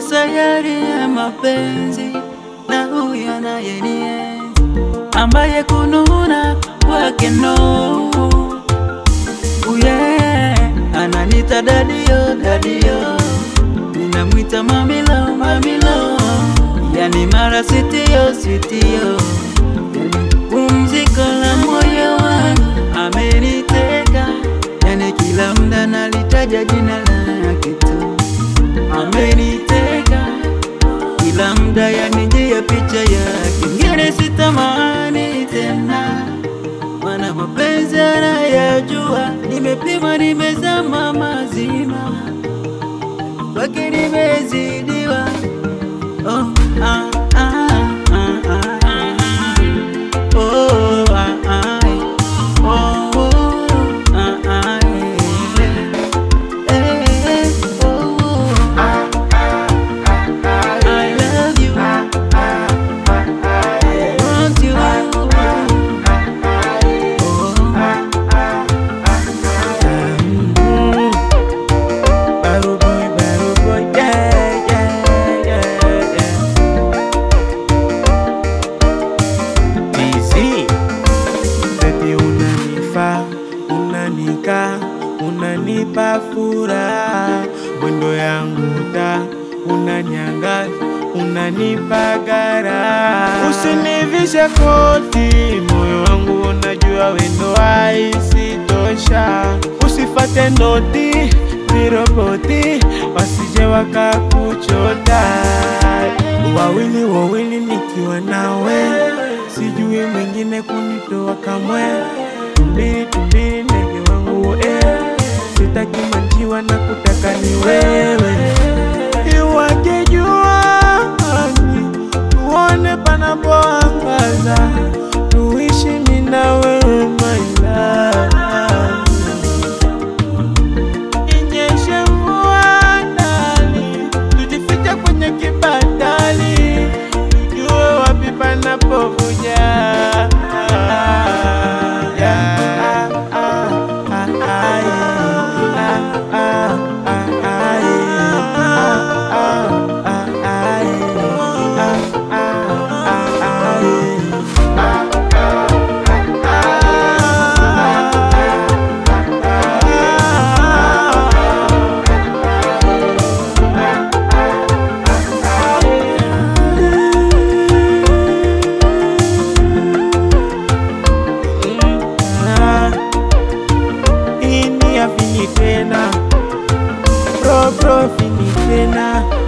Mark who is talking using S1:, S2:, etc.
S1: kwenye sayari ya mapenzi, na huyu anayenienzi, ambaye kununa kwake no. Ananita dadio, dadio, ninamwita mamilo, mamilo, yani mara sitio, sitio, pumziko la moyo wangu. Ameniteka, yani kila muda nalitaja jina lake tu. Ameniteka, kila muda yanijia picha yake. Ngine sitamani tena, mana mapenzi anayajua. Nimepima, nimezama mazima, wake nimezidiwa. Oh, unanipa furaha, mwendo yangu ta unanyangaza, unanipa gara. Usinivishe koti, moyo wangu unajua wendo haisitosha. Usifate noti, viroboti, wasije wakakuchota. Wawili wawili nikiwa nawe, sijui mwingine kunitoa kamwe. Tumbili tumbili ndege wangu sitaki manjiwa na kutaka ni wewe. Iwakejua tuone panapoangaza, tuishi mimi na wewe my love. Inyeshe mvua ndani, tujifiche kwenye kibandali, tujue wapi panapovuja. Fini tena, bro fini tena.